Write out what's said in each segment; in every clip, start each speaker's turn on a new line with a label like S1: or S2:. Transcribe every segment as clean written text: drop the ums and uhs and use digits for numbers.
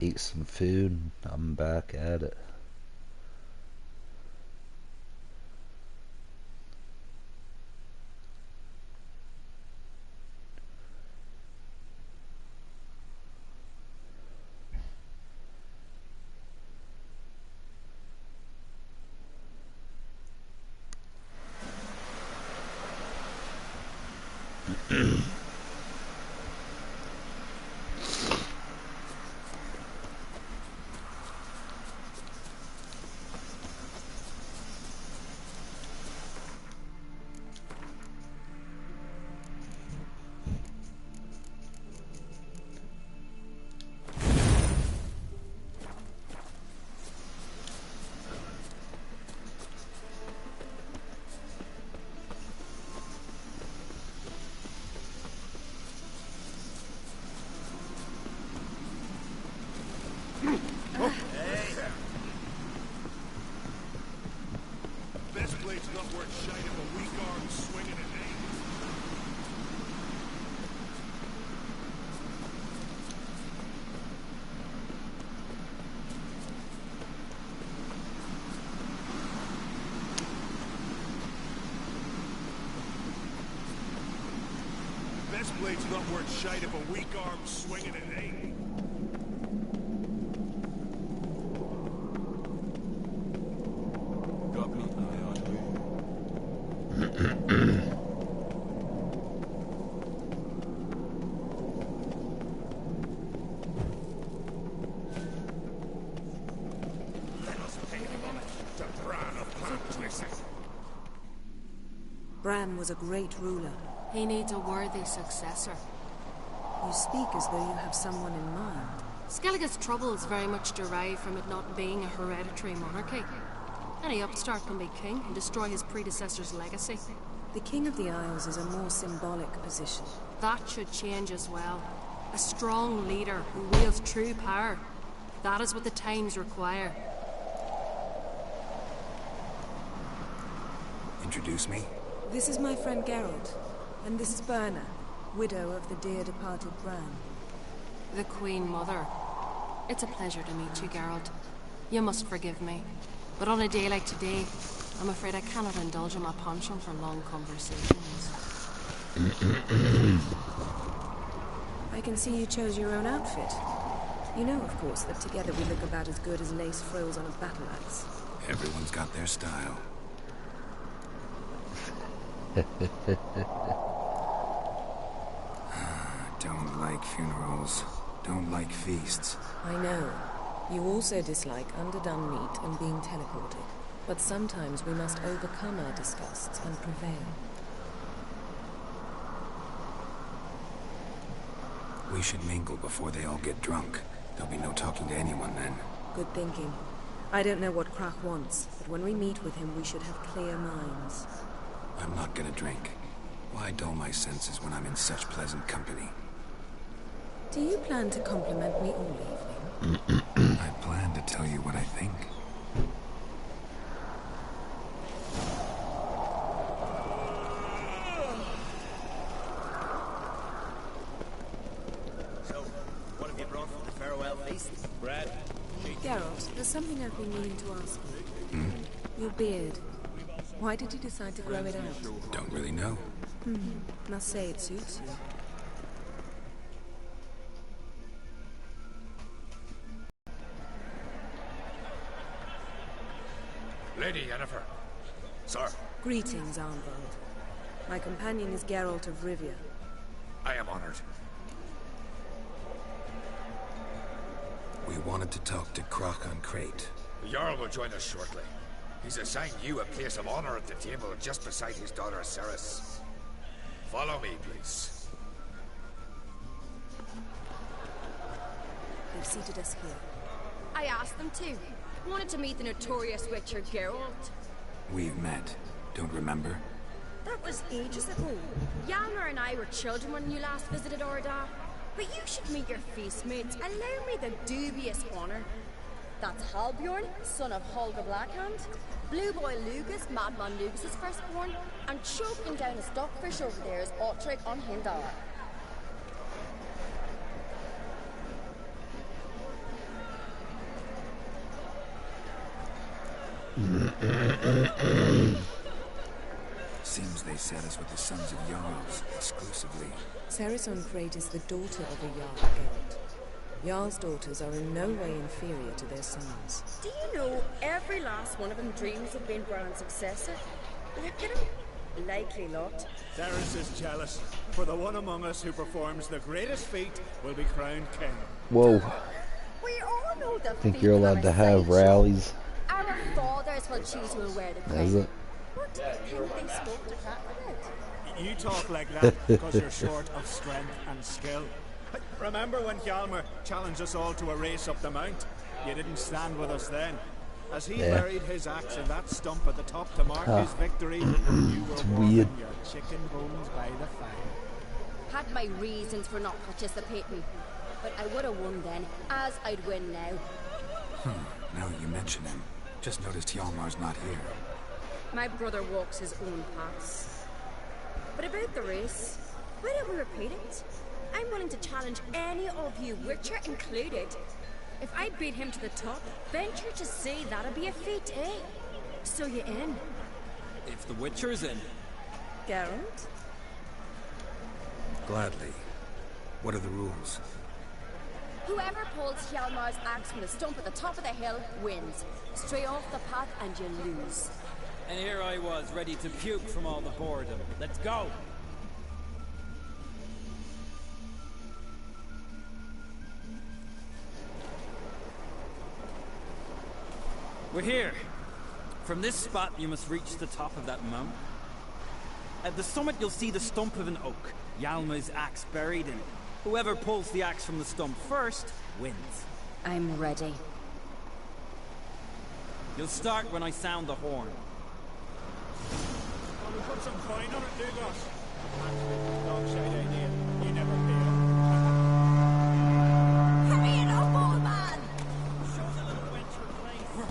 S1: eat some food. I'm back at it.
S2: This blade's not worth shite if a weak arm swinging at me. This blade's not worth shite if a weak arm swinging at me. Got me eye on Let us pay homage to Bran of Planclis.
S3: Bran was a great ruler.
S4: He needs a worthy successor.
S3: You speak as though you have someone in mind.
S4: Skellige's troubles very much derive from it not being a hereditary monarchy. Any upstart can be king and destroy his predecessor's legacy.
S3: The King of the Isles is a more symbolic position.
S4: That should change as well. A strong leader who wields true power. That is what the times require.
S5: Introduce me.
S3: This is my friend Geralt, and this is Birna, widow of the dear departed Bran.
S4: The Queen Mother. It's a pleasure to meet you, Geralt. You must forgive me. But on a day like today, I'm afraid I cannot indulge in my penchant for long conversations.
S3: I can see you chose your own outfit. You know, of course, that together we look about as good as lace frills on a battle axe.
S5: Everyone's got their style. Don't like funerals. Don't like feasts.
S3: I know. You also dislike underdone meat and being teleported. But sometimes we must overcome our disgusts and prevail.
S5: We should mingle before they all get drunk. There'll be no talking to anyone then.
S3: Good thinking. I don't know what Crach wants, but when we meet with him, we should have clear minds.
S5: I'm not gonna drink. Why dull my senses when I'm in such pleasant company?
S3: Do you plan to compliment me all evening?
S5: I plan to tell you what I think.
S6: So, what have you brought for the farewell feast? Bread.
S3: Geralt, there's something I've been meaning to ask you. Your beard. Why did you decide to grow it out?
S5: Don't really know.
S3: Must say it suits you.
S2: Lady Yennefer. Sir,
S3: Greetings, Arnvald. My companion is Geralt of Rivia.
S2: I am honored.
S5: We wanted to talk to Crach on Crate.
S2: The Jarl will join us shortly. He's assigned you a place of honor at the table just beside his daughter Cerys. Follow me, please.
S3: They've seated us here.
S7: I asked them to. Wanted to meet the notorious Witcher Geralt.
S5: We've met. Don't remember?
S7: That was ages ago. Yalmer and I were children when you last visited Orda. But you should meet your feast mates. Allow me the dubious honor. That's Halbjorn, son of Holger Blackhand. Blue Boy Lugus, Madman Lugus' firstborn. And choking down a stockfish over there is Otrek on Hindar.
S5: Seems they set us with the sons of Jarls exclusively.
S3: Cerys Uncrate is the daughter of a Jarl, Geralt. Jarl's daughters are in no way inferior to their sons.
S7: Do you know every last one of them dreams of being Bran's successor? Look at him. Likely lot.
S6: Cerys is jealous, for the one among us who performs the greatest feat will be crowned king.
S1: Whoa.
S7: We all know the
S1: I think you're allowed to have
S7: rally.
S1: rallies.
S7: Our fathers will choose who will wear the
S1: Is
S7: crown.
S1: it?
S7: What do you think they spoke to that about?
S6: You talk like that because you're short of strength and skill. Remember when Hjalmar challenged us all to a race up the mount? You didn't stand with us then. As he buried his axe in that stump at the top to mark his victory, you were warming
S1: weird.
S6: your chicken bones by the fire.
S7: Had my reasons for not participating, but I would have won then, as I'd win now.
S5: Now you mention him. Just noticed Hjalmar's not here.
S7: My brother walks his own paths. But about the race, why don't we repeat it? I'm willing to challenge any of you, Witcher included. If I beat him to the top, venture to say that'd be a feat, eh? So you in?
S8: If the Witcher's in.
S7: Geralt?
S5: Gladly. What are the rules?
S7: Whoever pulls Hjalmar's axe from the stump at the top of the hill wins. Stray off the path and you lose.
S8: And here I was, ready to puke from all the boredom. Let's go! We're here. From this spot, you must reach the top of that mountain. At the summit, you'll see the stump of an oak, Hjalmar's axe buried in it. Whoever pulls the axe from the stump first, wins.
S7: I'm ready.
S8: You'll start when I sound the horn.
S6: Well, we put some coin on it, Douglas. Actually, dog shite idea. You never pay
S7: Hurry it up, old man!
S8: Show the little wench her place.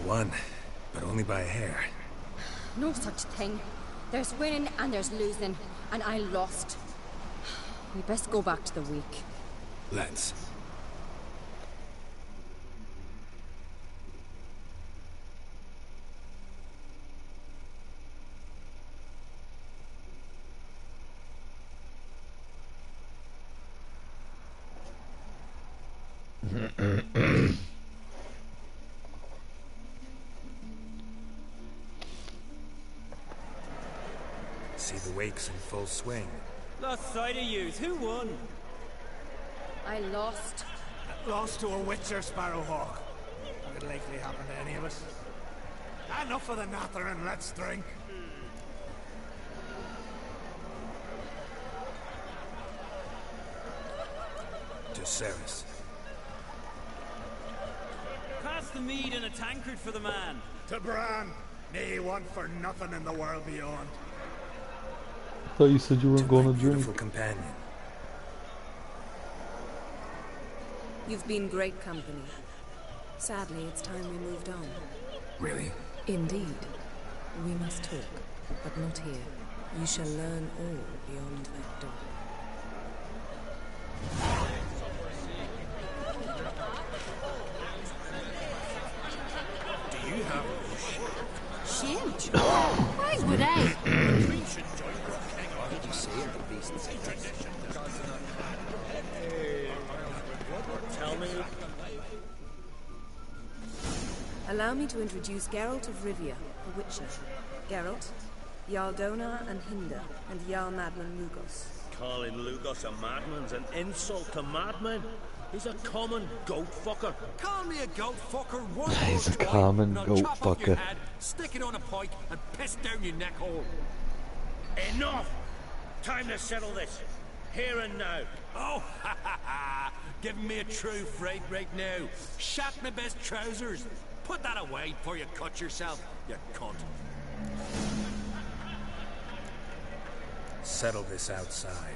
S5: Won, but only by a hair.
S7: No such thing. There's winning and there's losing, and I lost. We best go back to the week.
S5: Let's. See the wakes in full swing.
S8: Lost sight of yous. Who won?
S7: I lost.
S6: Lost to a Witcher Sparrowhawk. That could likely happen to any of us. Enough of the natter and let's drink.
S5: To Cerys.
S8: Pass the mead in a tankard for the man.
S6: To Bran. Nay, one for nothing in the world beyond.
S1: I thought you said you weren't going to drink.
S5: Beautiful companion.
S3: You've been great company. Sadly, it's time we moved on.
S5: Really?
S3: Indeed. We must talk, but not here. You shall learn all beyond that door.
S6: Do you have
S4: Shield? Why would I?
S6: Did you say the beast's tradition?
S3: Allow me to introduce Geralt of Rivia, a Witcher. Geralt, Jarl Donar and Hinder, and Jarl Madman Lugos.
S9: Calling Lugos a madman's an insult to madmen. He's a common goat fucker.
S2: Call me a goat fucker one
S1: He's a
S2: more time,
S1: common
S2: and I'll
S1: goat
S2: chop off your
S1: fucker.
S2: head, stick it on a pike, and piss down your neck hole.
S9: Enough! Time to settle this. Here and now.
S2: Oh, ha ha ha! Giving me a true fright right now. Shat my best trousers. Put that away before you cut yourself, you cunt.
S5: Settle this outside.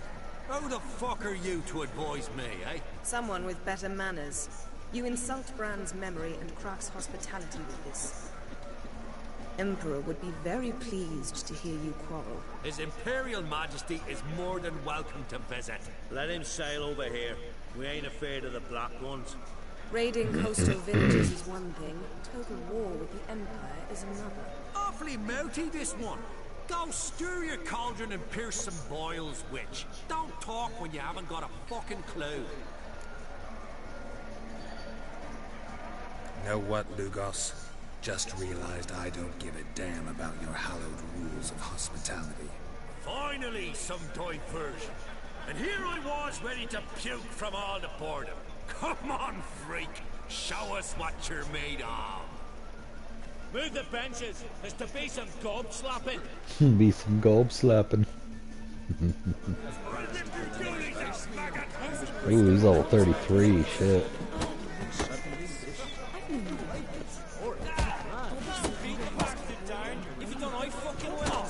S2: Who the fuck are you to advise me, eh?
S3: Someone with better manners. You insult Brand's memory and Crach's hospitality with this. Emperor would be very pleased to hear you quarrel.
S2: His Imperial Majesty is more than welcome to visit.
S9: Let him sail over here. We ain't afraid of the Black Ones.
S3: Raiding coastal villages is one thing. Total war with the Empire is another.
S2: Awfully mouty, this one. Go stir your cauldron and pierce some boils, witch. Don't talk when you haven't got a fucking clue.
S5: Know what, Lugos? Just realized I don't give a damn about your hallowed rules of hospitality.
S2: Finally, some diversion. And here I was ready to puke from all the boredom. Come on, freak. Show us what you're made of.
S9: Move the benches. There's to be some gob slapping.
S1: Be some gob slapping. Ooh, he's level 33, shit.
S9: If you don't, I fucking will.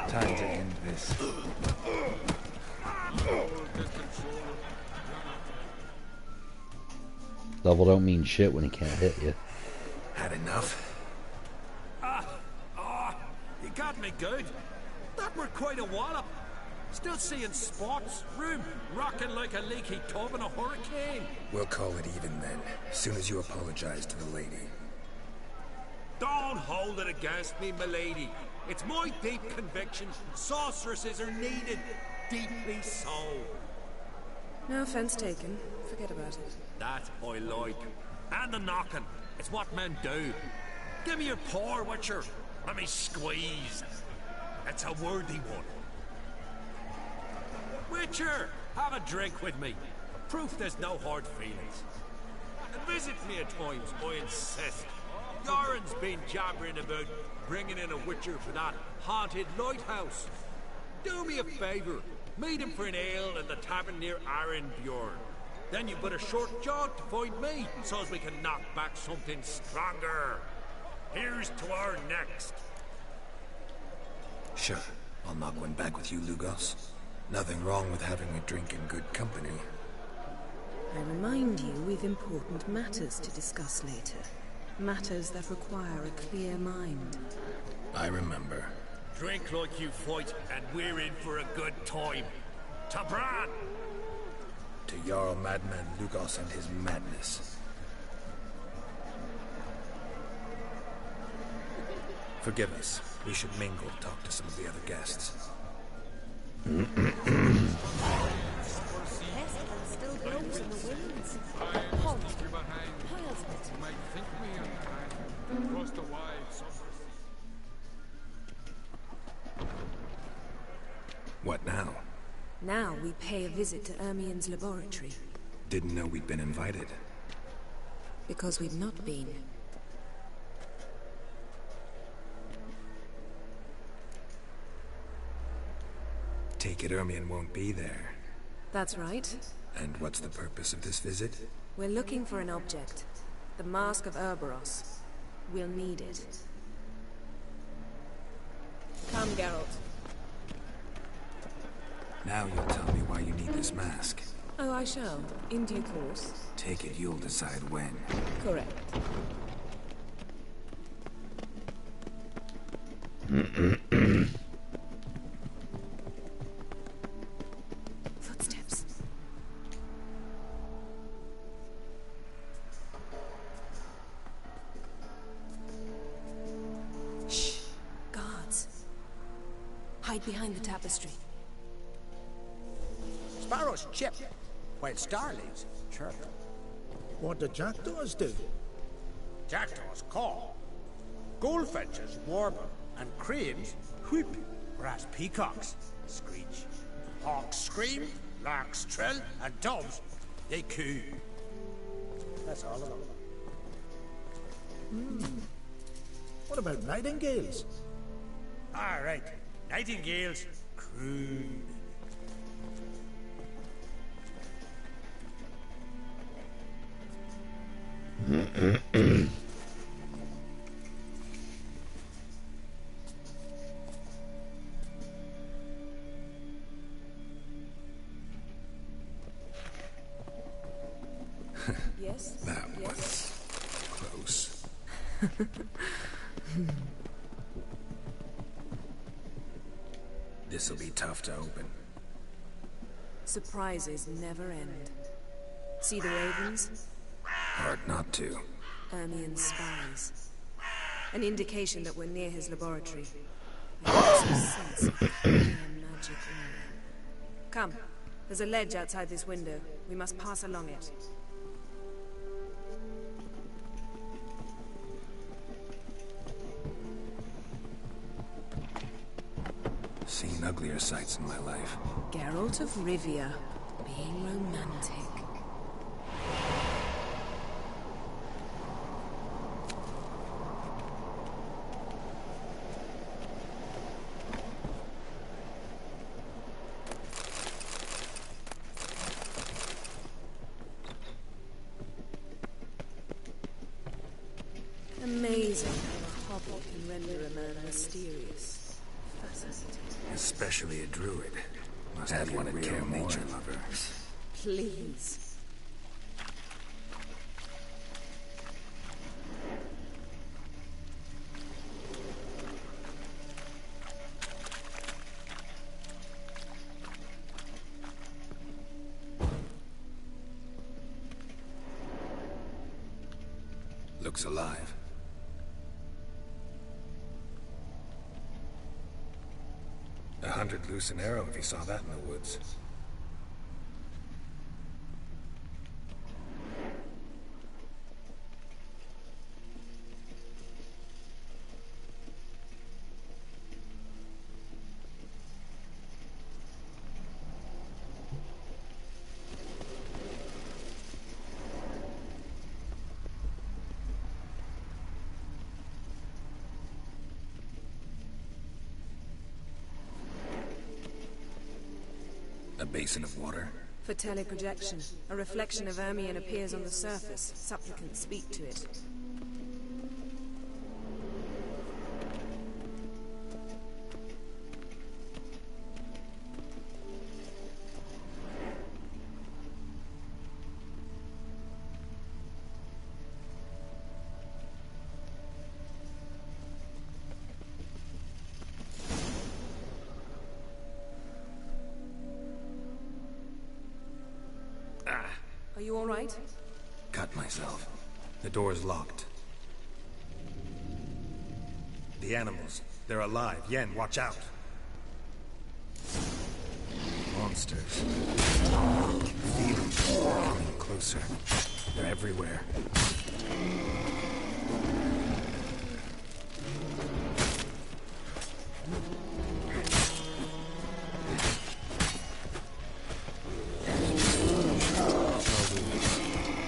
S5: Time to end this.
S1: Level don't mean shit when he can't hit you.
S5: Had enough?
S2: You got me good. That were quite a wallop. Still seeing spots, room rocking like a leaky tub in a hurricane.
S5: We'll call it even then, as soon as you apologize to the lady.
S2: Don't hold it against me, milady. It's my deep conviction sorceresses are needed. Deeply so.
S3: No offense taken. Forget about it.
S2: That I like. And the knocking. It's what men do. Give me your paw, Witcher. Let me squeeze. It's a worthy one. Witcher, have a drink with me. Proof there's no hard feelings. And visit me at times, I insist. Yoren's been jabbering about bringing in a Witcher for that haunted lighthouse. Do me a favour. Meet him for an ale at the tavern near Arenbjorn. Then you've got a short jaunt to find me, so as we can knock back something stronger. Here's to our next.
S5: Sure, I'll knock one back with you, Lugos. Nothing wrong with having a drink in good company.
S3: I remind you we've important matters to discuss later. Matters that require a clear mind.
S5: I remember.
S2: Drink like you fight, and we're in for a good time. To Bran!
S5: To Jarl Madman Lugos and his madness. Forgive us. We should mingle, talk to some of the other guests.
S7: Still blows in the winds. Piles of it.
S5: What now?
S3: Now we pay a visit to Ermien's laboratory.
S5: Didn't know we'd been invited.
S3: Because we've not been.
S5: Take it Ermien won't be there.
S3: That's right.
S5: And what's the purpose of this visit?
S3: We're looking for an object. The Mask of Urboros. We'll need it. Come, Geralt.
S5: Now you'll tell me why you need this mask.
S3: Oh, I shall. In due course.
S5: Take it you'll decide when.
S3: Correct. Footsteps. Hide behind the tapestry.
S10: Sparrows chip, while starlings chirp.
S11: What do jackdaws do?
S10: Jackdaws caw. Goldfinches warble, and cranes whoop, whereas peacocks screech. Hawks scream, larks trill, and doves, they coo. That's all of them.
S11: What about nightingales?
S10: All right, nightingales croon.
S3: Yes?
S5: That
S3: Yes.
S5: was close. This'll be tough to open.
S3: Surprises never end. See the ravens?
S5: Hard not to.
S3: Ermien's spies. An indication that we're near his laboratory. I also sense a clear magic aura. Come. There's a ledge outside this window. We must pass along it.
S5: Seen uglier sights in my life.
S3: Geralt of Rivia, being romantic. Amazing how a hobby can render a man mysterious. Fascinating.
S5: Especially a druid. Must have one a real nature lover.
S3: Please.
S5: Looks alive. A 100 loose an arrow if you saw that in the woods. A basin of water.
S3: For teleprojection, a reflection of Ermien appears on the surface. Supplicants speak to it. Are you all right?
S5: Cut myself. The door's locked. The animals. They're alive. Yen, watch out. Monsters. Feel them. Coming closer. They're everywhere.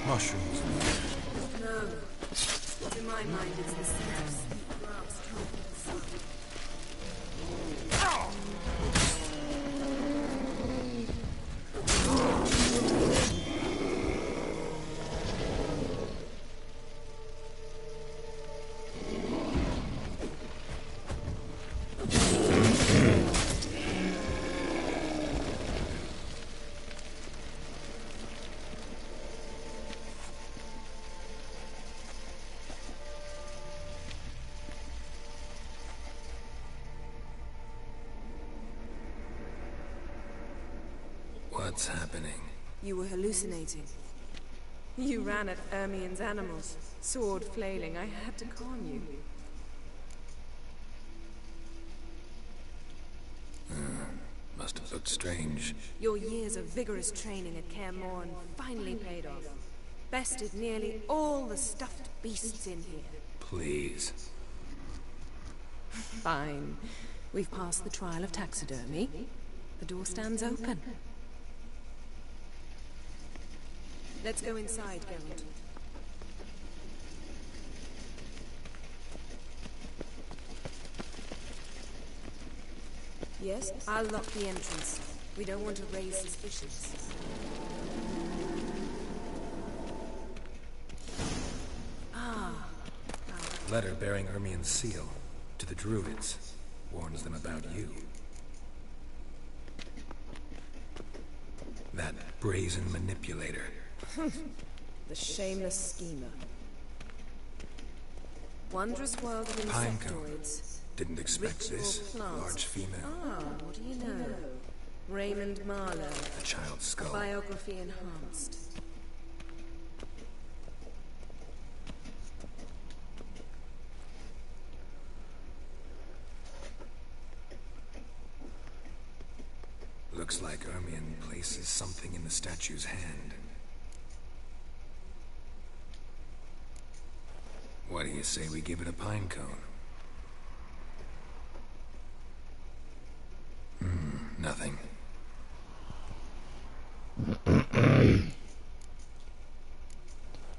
S5: Mushrooms.
S3: No. To my mind, it's the scent of sweet grass coming from the sun.
S5: What's happening?
S3: You were hallucinating. You ran at Ermien's animals, sword flailing. I had to calm you.
S5: but strange.
S3: Your years of vigorous training at Kaer Morhen finally paid off. Bested nearly all the stuffed beasts in here.
S5: Please.
S3: Fine. We've passed the trial of taxidermy. The door stands open. Let's go inside, Geralt. Yes, I'll lock the entrance. We don't want to raise suspicions.
S5: Letter bearing Ermien's seal to the Druids. Warns them about you. That brazen manipulator.
S3: The shameless schemer. Wondrous world of insectoids.
S5: Didn't expect this. Large female.
S3: Ah, what do you know? Raymond Marlowe.
S5: A child's skull.
S3: Biography enhanced.
S5: Looks like Ermien places something in the statue's hand. What do you say we give it a pine cone? Nothing.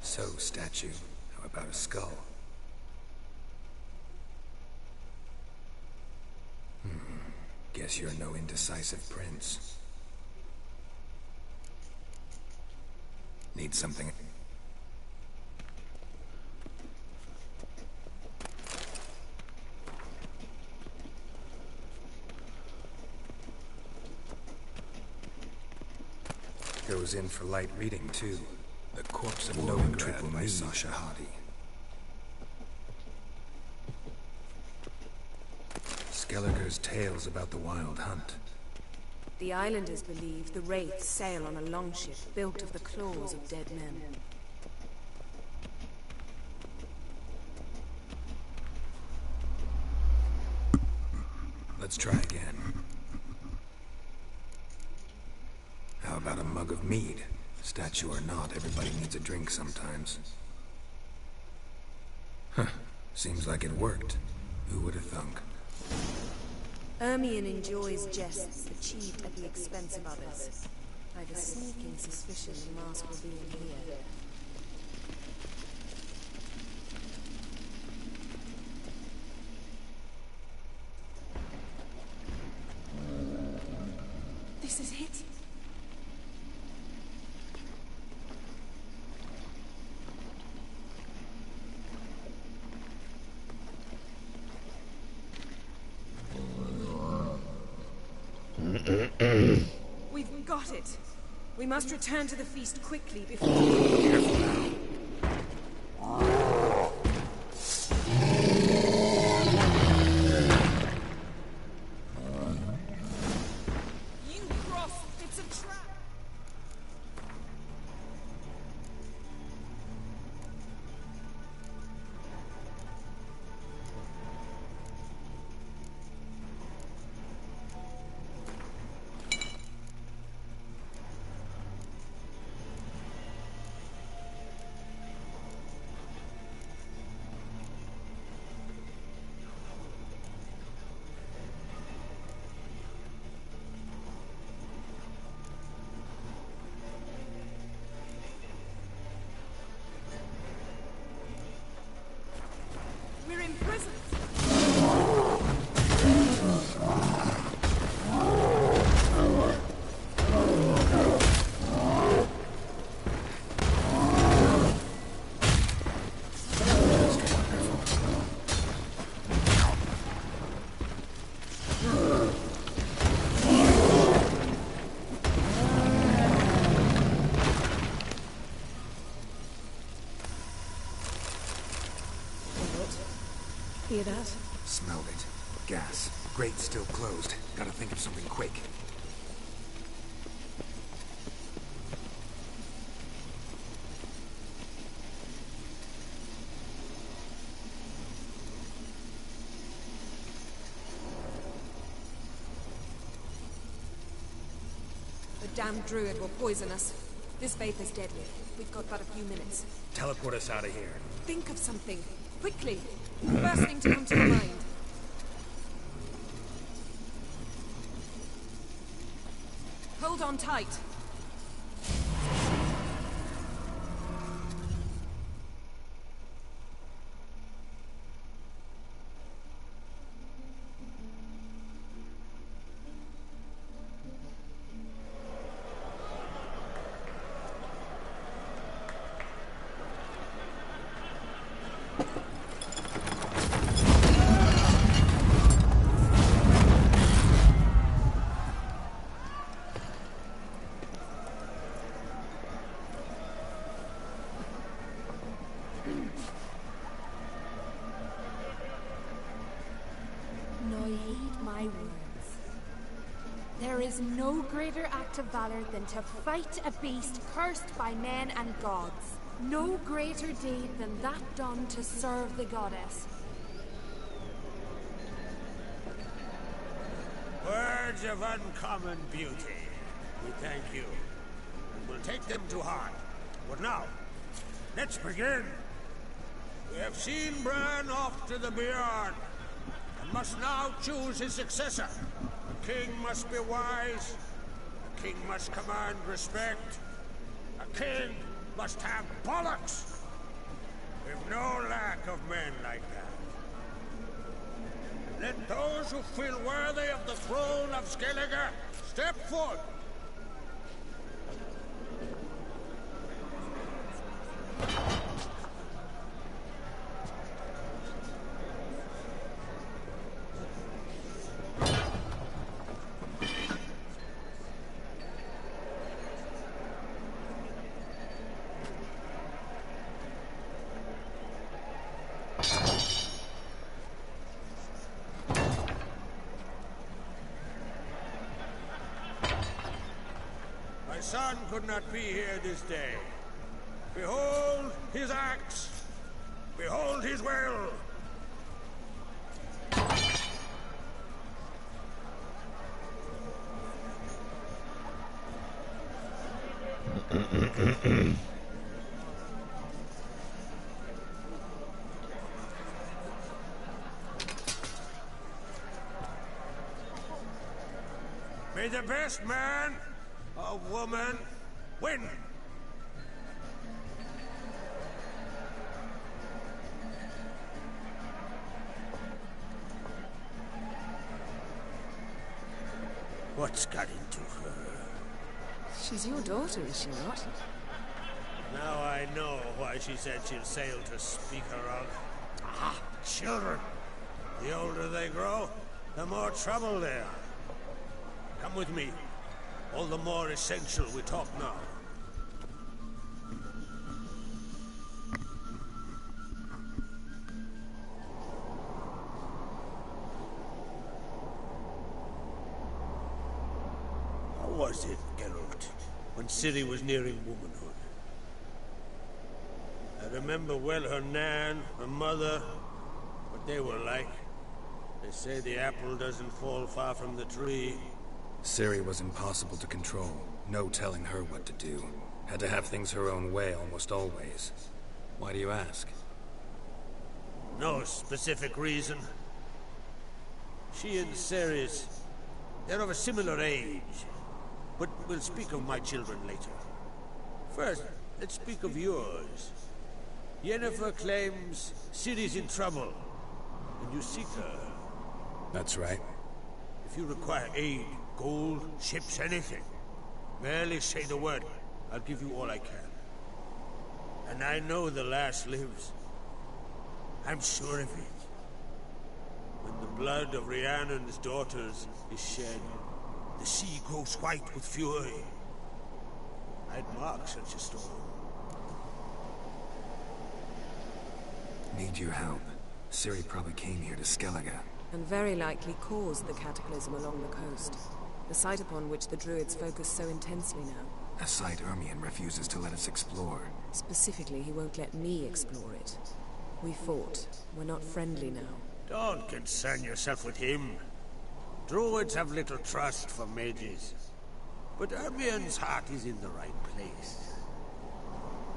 S5: So, statue, how about a skull? Guess you're no indecisive prince. Need something. Goes in for light reading, too. The Corpse of Novigrad by Sasha Hadi. Skelliger's tales about the Wild Hunt.
S3: The islanders believe the wraiths sail on a longship built of the claws of dead men.
S5: Let's try again. How about a mug of mead? Statue or not, everybody needs a drink sometimes. Huh. Seems like it worked. Who would have thunk?
S3: Ermion enjoys jests achieved at the expense of others. I have a sneaking suspicion the mask will be in here. This is it. We've got it. We must return to the feast quickly before...
S5: Careful now.
S3: You crossed! It's a trap! We're in prison. Hear that?
S5: Smelled it. Gas. Grate still closed. Gotta think of something quick.
S3: damned druid will poison us. This vapor's deadly. We've got but a few minutes.
S5: Teleport us out of here.
S3: Think of something. Quickly. First thing to come to your mind. Hold on tight.
S12: There is no greater act of valor than to fight a beast cursed by men and gods. No greater deed than that done to serve the goddess.
S10: Words of uncommon beauty. We thank you. And we'll take them to heart. But now, let's begin. We have seen Bran off to the Beyond, and must now choose his successor. A king must be wise. A king must command respect. A king must have bollocks. We've no lack of men like that. Let those who feel worthy of the throne of Skellige step forth. My son could not be here this day. Behold his axe. Behold his will. May the best man or woman win. What's got into her?
S3: She's your daughter, is she not?
S10: Now I know why she said she'll sail to speak her of. Ah, children. The older they grow, the more trouble they are. Come with me. All the more essential we talk now. How was it, Geralt, when Ciri was nearing womanhood? I remember well her nan, her mother, what they were like. They say the apple doesn't fall far from the tree.
S5: Ciri was impossible to control. No telling her what to do. Had to have things her own way almost always. Why do you ask?
S10: No specific reason. She and Ceres, they're of a similar age. But we'll speak of my children later. First, let's speak of yours. Yennefer claims Ciri's in trouble, and you seek her.
S5: That's right.
S10: If you require aid, gold, ships, anything, merely say the word. I'll give you all I can. And I know the lass lives. I'm sure of it. When the blood of Rhiannon's daughters is shed, the sea grows white with fury. I'd mark such a storm.
S5: Need your help. Ciri probably came here to Skellige.
S3: And very likely caused the cataclysm along the coast. The site upon which the druids focus so intensely now.
S5: A site Ermion refuses to let us explore.
S3: Specifically, he won't let me explore it. We fought. We're not friendly now.
S10: Don't concern yourself with him. Druids have little trust for mages. But Ermien's heart is in the right place.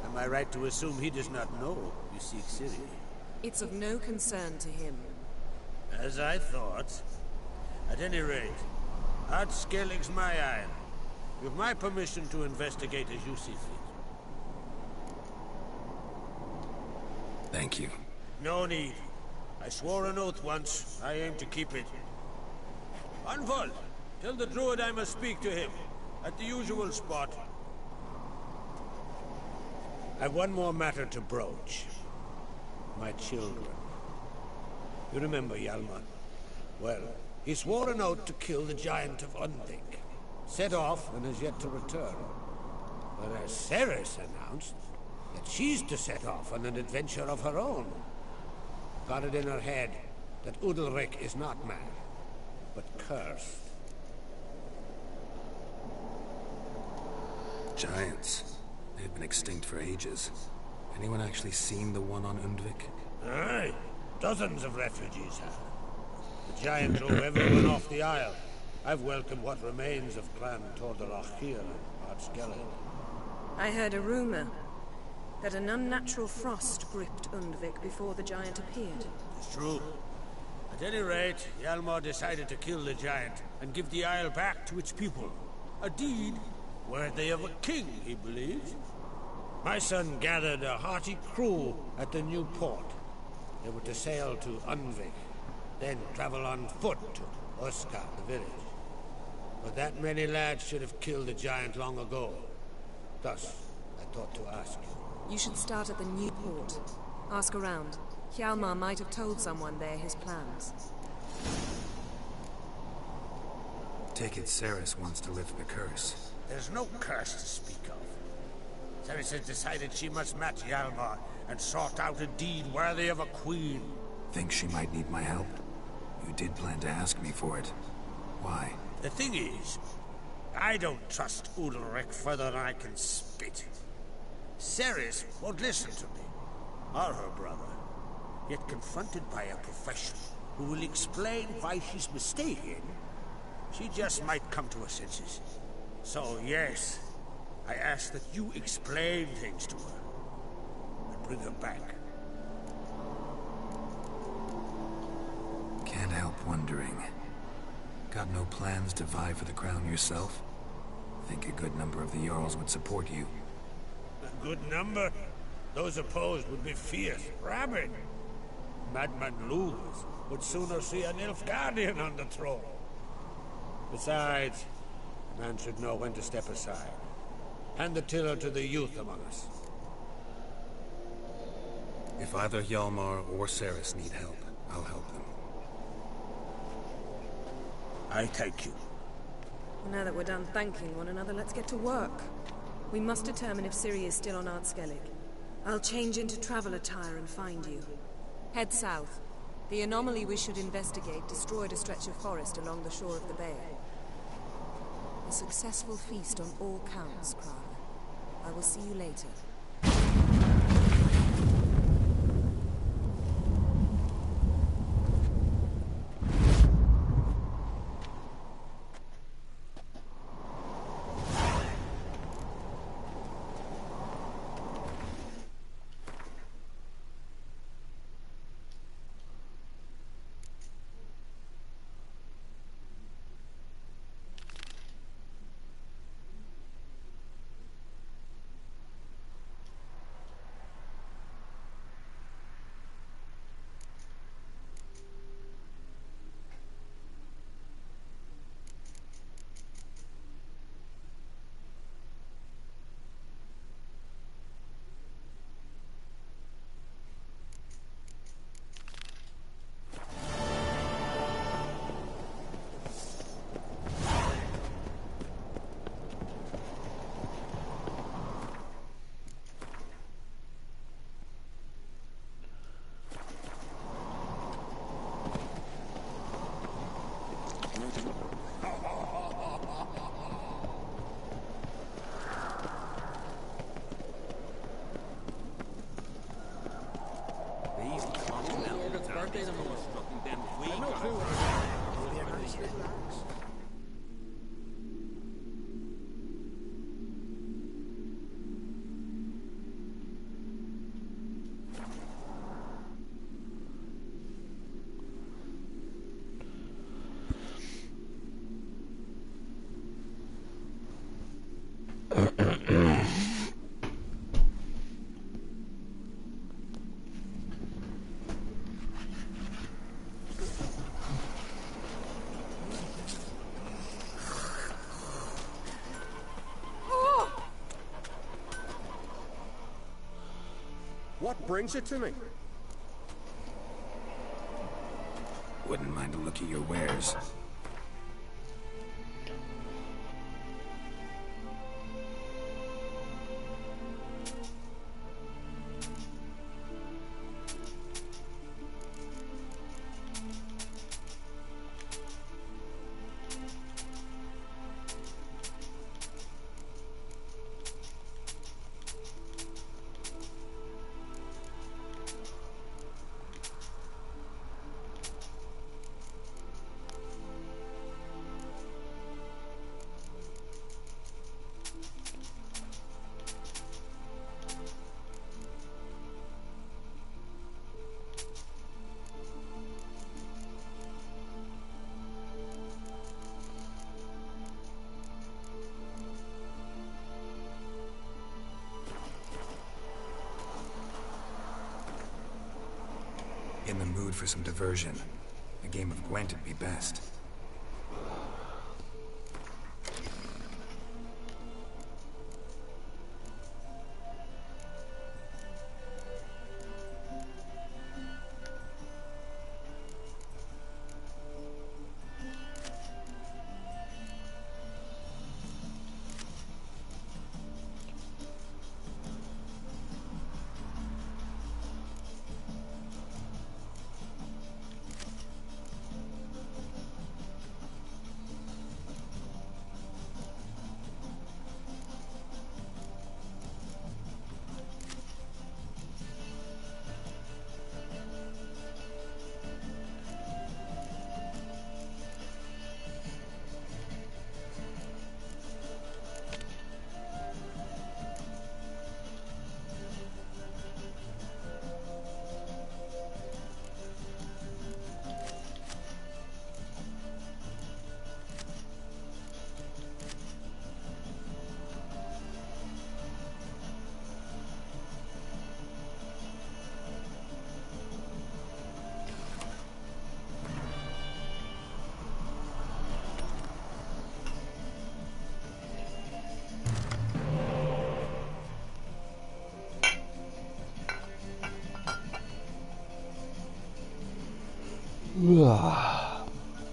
S10: Am I right to assume he does not know you seek Ciri?
S3: It's of no concern to him.
S10: As I thought. At any rate, Ard Skellig's my isle. You have my permission to investigate as you see fit.
S5: Thank you.
S10: No need. I swore an oath once. I aim to keep it. Anvald, tell the druid I must speak to him. At the usual spot. I've one more matter to broach. My children. You remember Hjalmar? Well, he swore an oath to kill the Giant of Undvik. Set off and has yet to return. Whereas Cerys announced that she's to set off on an adventure of her own. Got it in her head that Udalryk is not mad, but cursed.
S5: Giants. They've been extinct for ages. Anyone actually seen the one on Undvik?
S10: Aye. Dozens of refugees have. The giant drove everyone off the isle. I've welcomed what remains of Clan Tordarach here and Ard Skellig.
S3: I heard a rumor that an unnatural frost gripped Undvik before the giant appeared.
S10: It's true. At any rate, Hjalmar decided to kill the giant and give the isle back to its people. A deed worthy of a king, he believes. My son gathered a hearty crew at the new port. They were to sail to Undvik, then travel on foot to Uska, the village. But that many lads should have killed the giant long ago. Thus, I thought to ask you.
S3: You should start at the new port. Ask around. Hjalmar might have told someone there his plans.
S5: Take it Cerys wants to lift the curse.
S10: There's no curse to speak of. Cerys has decided she must match Hjalmar and sought out a deed worthy of a queen.
S5: Think she might need my help? You did plan to ask me for it. Why?
S10: The thing is, I don't trust Udalryk further than I can spit. Cerys won't listen to me, or her brother. Yet confronted by a professional who will explain why she's mistaken, she just might come to her senses. So yes, I ask that you explain things to her and bring her back.
S5: Can't help wondering. Got no plans to vie for the crown yourself? Think a good number of the Jarls would support you.
S10: A good number? Those opposed would be fierce, rabid. Madman Lugos would sooner see an Nilfgaardian on the throne. Besides, a man should know when to step aside. Hand the tiller to the youth among us.
S5: If either Hjalmar or Cerys need help, I'll help them.
S10: I thank you.
S3: Well, now that we're done thanking one another, let's get to work. We must determine if Ciri is still on Ard Skellig. I'll change into travel attire and find you. Head south. The anomaly we should investigate destroyed a stretch of forest along the shore of the bay. A successful feast on all counts, Krarr. I will see you later.
S10: What brings it to me?
S5: Wouldn't mind a look at your wares. In the mood for some diversion. A game of Gwent would be best.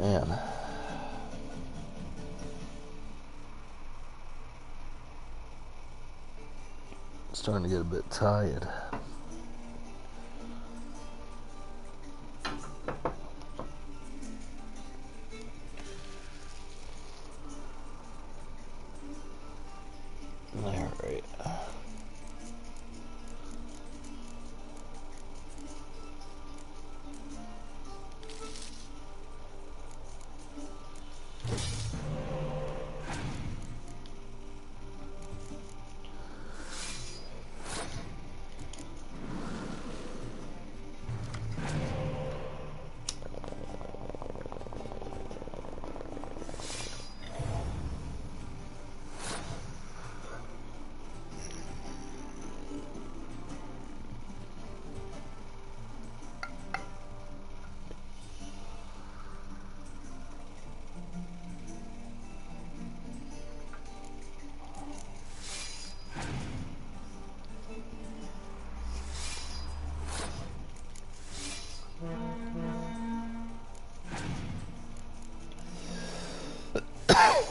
S1: Man. Starting to get a bit tired. All right.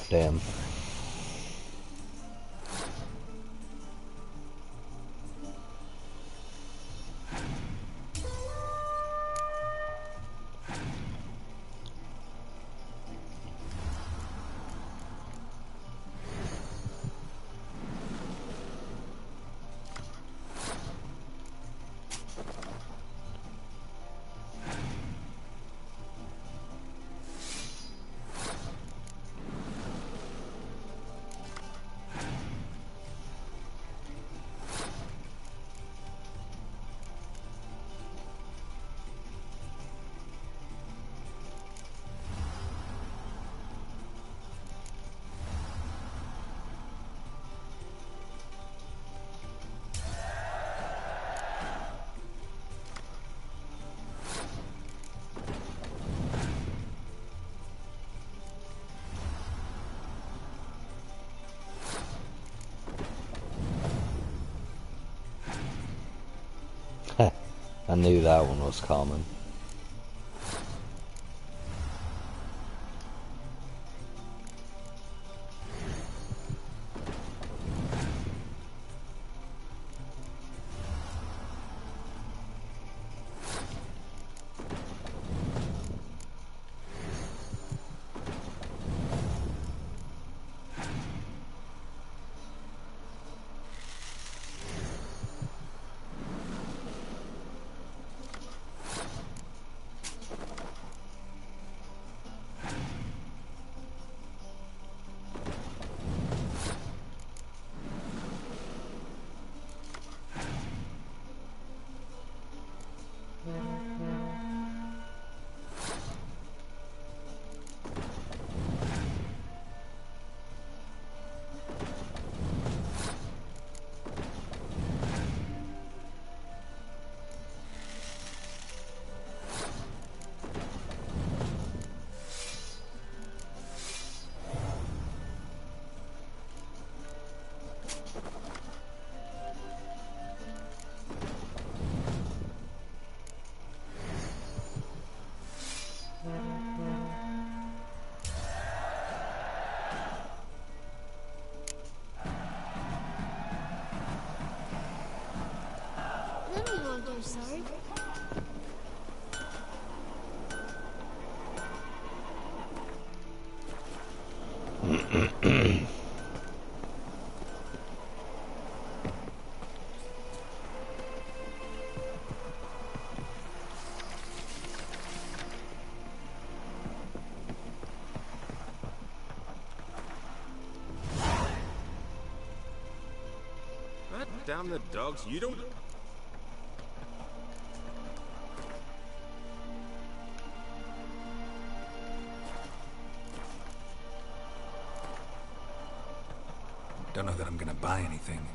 S1: Damn.
S13: I knew that one was coming.
S14: Let me hold your sword.
S15: God damn the dogs, you don't...
S5: Don't know that I'm gonna buy anything.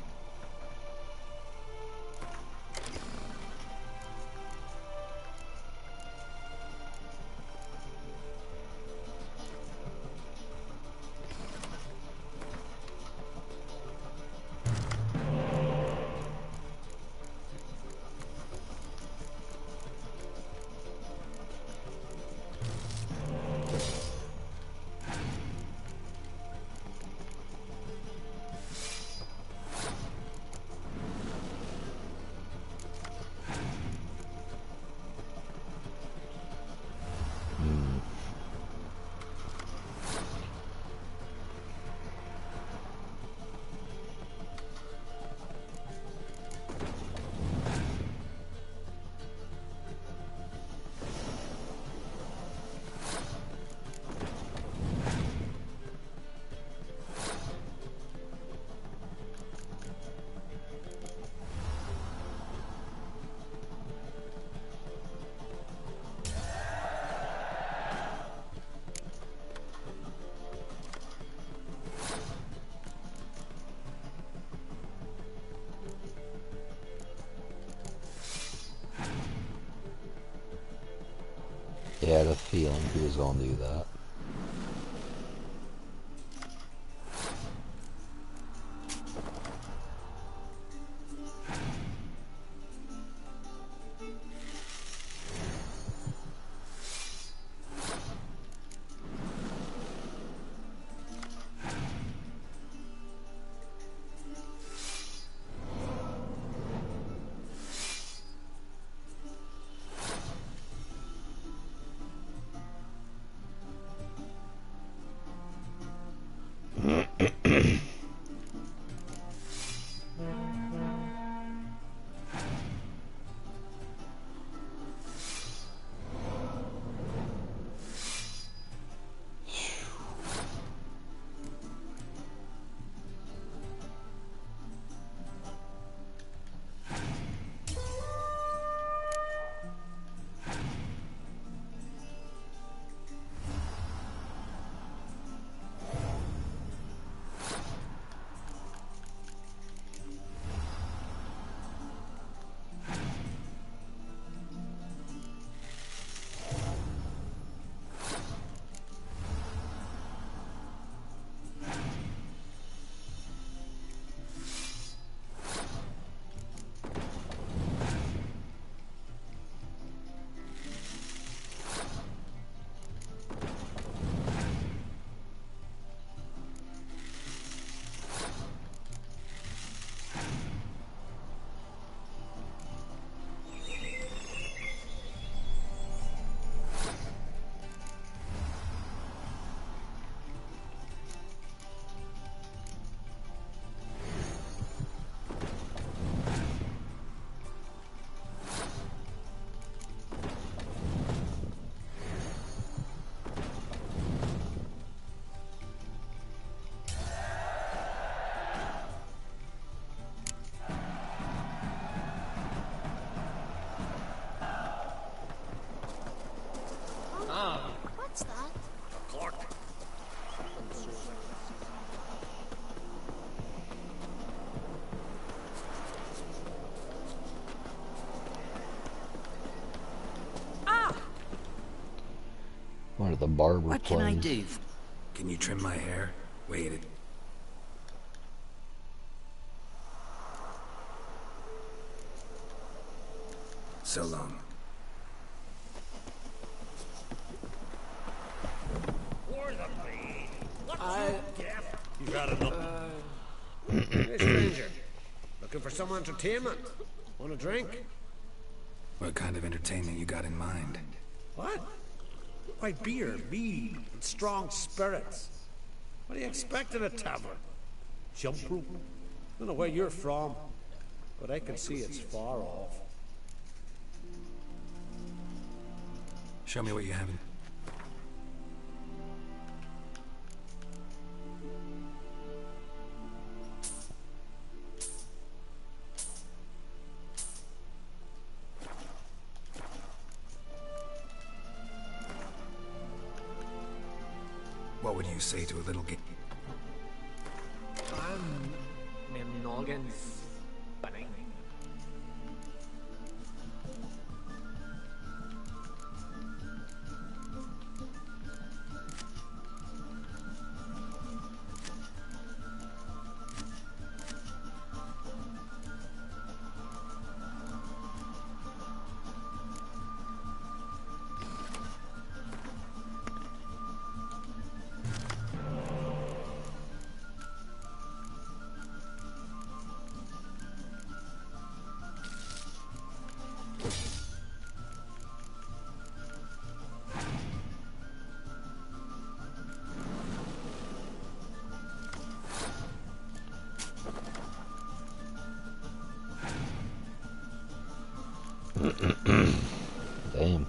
S13: Yeah, I had a feeling he was going to do that. barber
S5: What
S13: plays.
S5: can I do? Can you trim my hair? Wait. So long.
S10: You got enough? Hey, stranger. Looking for some entertainment? Want a drink?
S5: What kind of entertainment you got in mind?
S10: What? Why, beer, mead, and strong spirits. What do you expect in a tavern? Jumprope? Don't know where you're from, but I can see it's far off.
S5: Show me what you have in... What would you say to a little game?
S16: My noggin's spinning.
S13: Damn.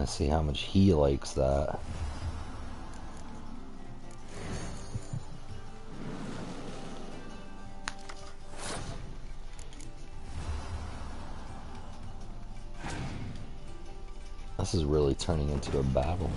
S13: Let's see how much he likes that. This is really turning into a battle.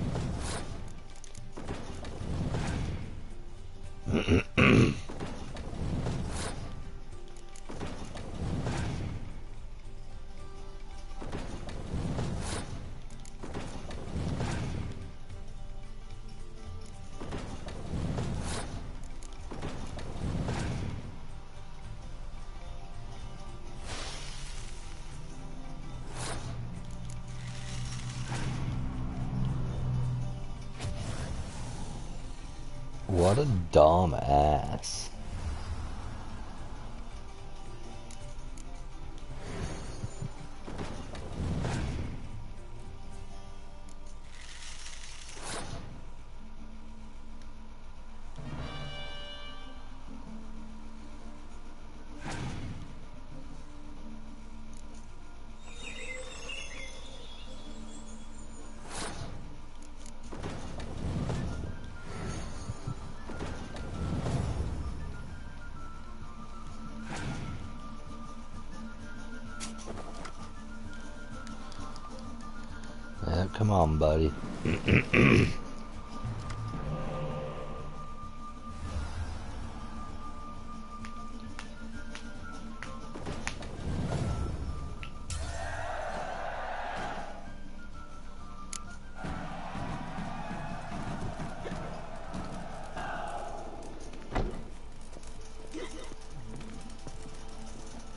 S13: What a dumb ass. Yeah, come on, buddy.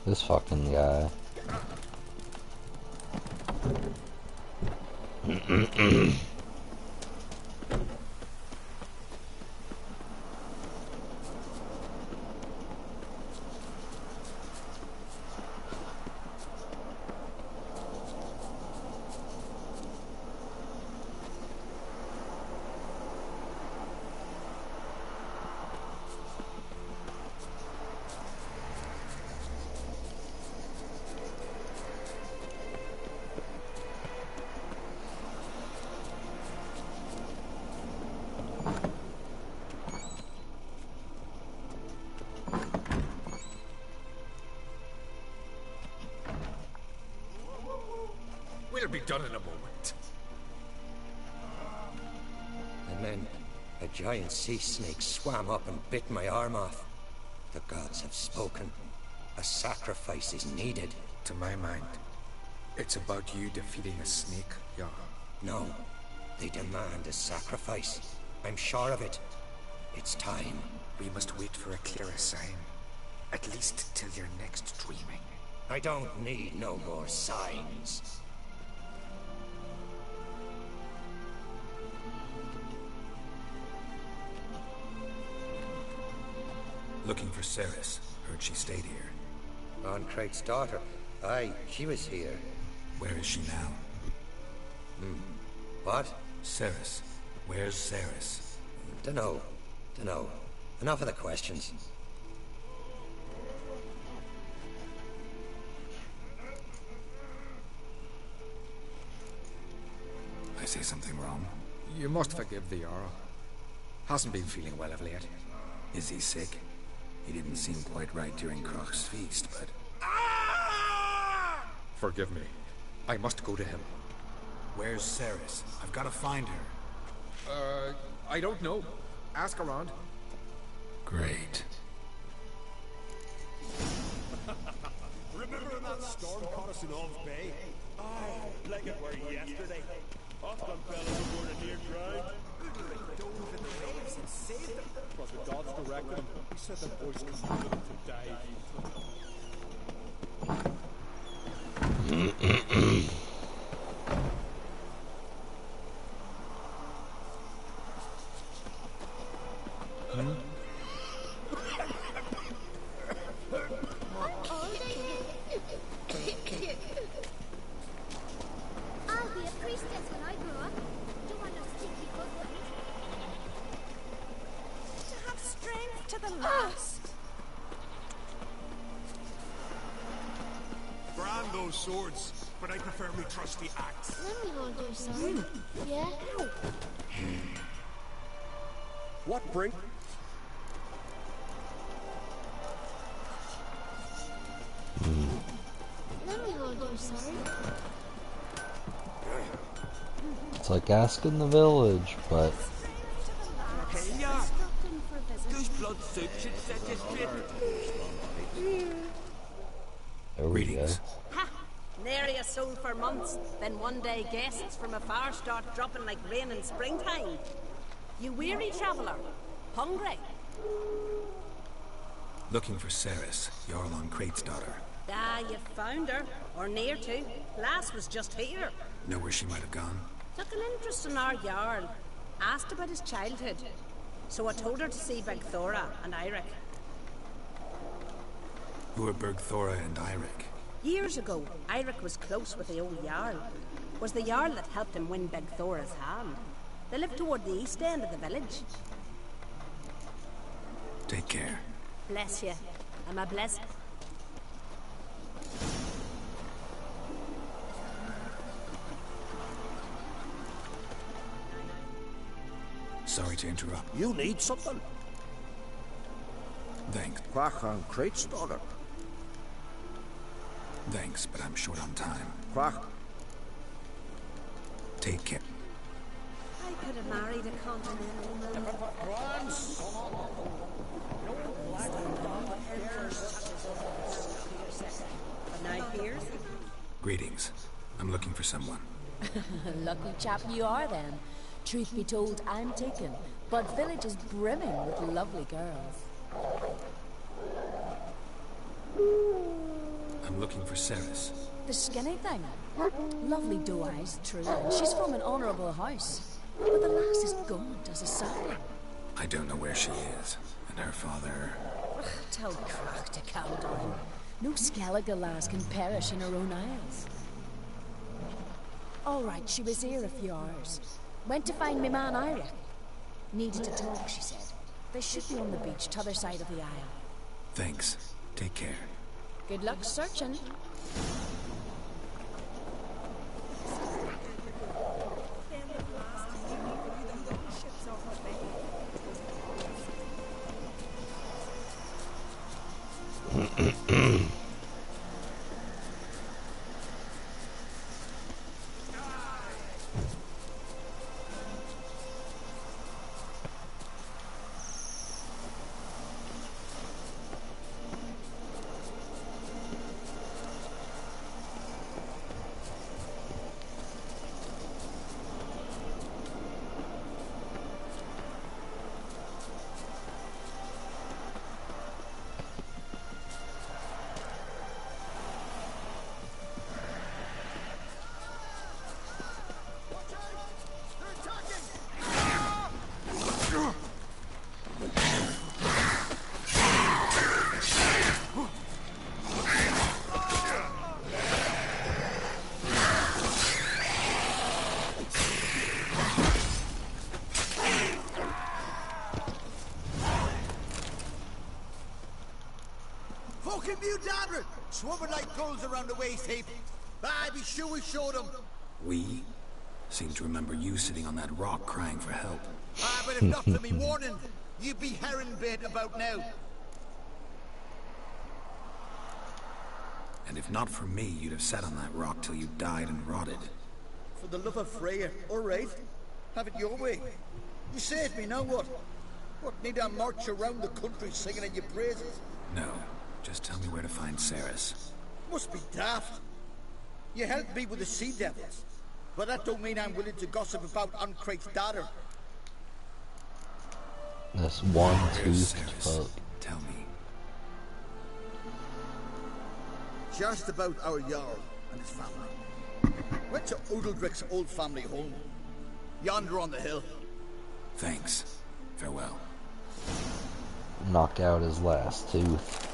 S13: This fucking guy.
S2: We'll be done in a moment.
S17: And then a giant sea snake swam up and bit my arm off. The gods have spoken. A sacrifice is needed.
S18: To my mind, it's about you defeating a snake, Jarl.
S17: No, they demand a sacrifice. I'm sure of it. It's time.
S18: We must wait for a clearer sign. At least till your next dreaming.
S17: I don't need no more signs.
S5: Looking for Ceres. Heard she stayed here.
S17: Oncrate's daughter. Aye, she was here.
S5: Where is she now?
S17: What?
S5: Ceres. Where's Ceres?
S17: Dunno. Enough of the questions.
S5: I say something wrong?
S18: You must forgive the Jarl. Hasn't been feeling well of late.
S5: Is he sick? He didn't seem quite right during Crach's feast, but...
S18: Forgive me. I must go to him.
S5: Where's Ceres? I've got to find her.
S18: I don't know. Ask around.
S5: Great.
S10: Remember when that storm caught us in Alves Bay? Aye, like it were yesterday. Often fellas aboard a near drowned. They dove in the waves and saved them. But the gods directed them. He said the boys commanded them to dive.
S14: I'll be a priestess when I grow up. Don't want no stinky husband.
S3: To have strength to the last.
S10: Brand those swords, but I prefer me trusty axe.
S14: Let me hold your sword. Yeah?
S10: What bring?
S14: Let me hold your sword.
S13: It's like asking the village, but...
S2: Hey, ya! Goose blood soup should set you straight.
S13: There we go.
S19: Ha! Nary a soul for months, then one day guests from afar start dropping like rain in springtime. You weary traveller? Hungry?
S5: Looking for Ceres, Jarl Oncrate's daughter.
S19: Ah, you found her. Or near to. Lass was just here.
S5: Know where she might have gone?
S19: Took an interest in our Jarl. Asked about his childhood. So I told her to see Bergthora and Eirik.
S5: Who are Bergthora and Eirik?
S19: Years ago, Eirik was close with the old Jarl. Was the Jarl that helped him win Bergthora's hand. They live toward the east end of the village.
S5: Take care.
S19: Bless you. Am I blessed?
S5: Sorry to interrupt.
S10: You need something?
S5: Thanks.
S10: Quachan Crate's daughter.
S5: Thanks, but I'm short on time.
S10: Quack.
S5: Take care.
S19: I could have married a continental But now here's...
S5: Greetings. I'm looking for someone.
S20: Lucky chap you are then. Truth be told, I'm taken, but village is brimming with lovely girls.
S5: I'm looking for Ceres.
S20: The skinny thing? Lovely doe eyes, true, and she's from an honourable house. But the lass is gaunt as a sapling.
S5: I don't know where she is, and her father...
S20: Tell crack to calm down. No Skellige lass can perish in her own isles. All right, she was here a few hours. Went to find me man Eirik. Needed to talk, she said. They should be on the beach, t'other side of the isle.
S5: Thanks. Take care.
S20: Good luck searching.
S21: Swimming like gulls around the waist heap. I'd be sure we showed them.
S5: We seem to remember you sitting on that rock crying for help.
S21: But if not for me warning, you'd be herring bait about now.
S5: And if not for me, you'd have sat on that rock till you died and rotted.
S21: For the love of Freya, all right. Have it your way. You saved me, now what? What, need I march around the country singing in your praises?
S5: No. Just tell me where to find Ceres.
S21: Must be daft. You helped me with the Sea Devils, but that don't mean I'm willing to gossip about Uncrate's daughter.
S13: This one-toothed fuck.
S5: Tell me.
S21: Just about our Jarl and his family. Went to Udaldric's old family home. Yonder on the hill.
S5: Thanks. Farewell.
S13: Knock out his last tooth.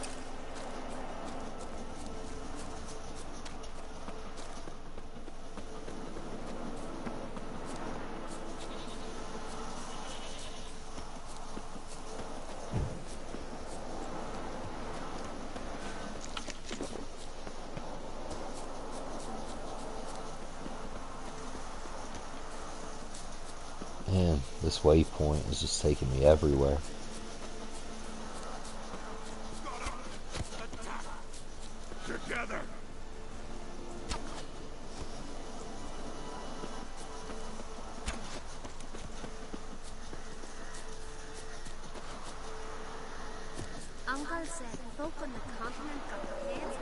S13: Man, this waypoint is just taking me everywhere.
S10: Together.
S14: Uncle said folk on the continent got their heads.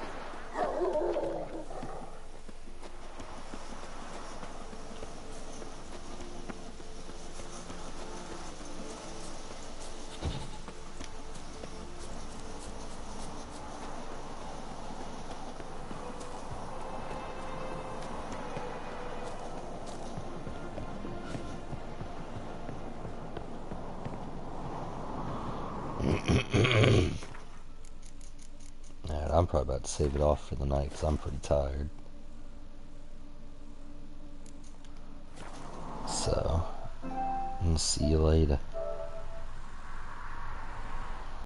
S13: I'm probably about to save it off for the night because I'm pretty tired. So, I'll see you later.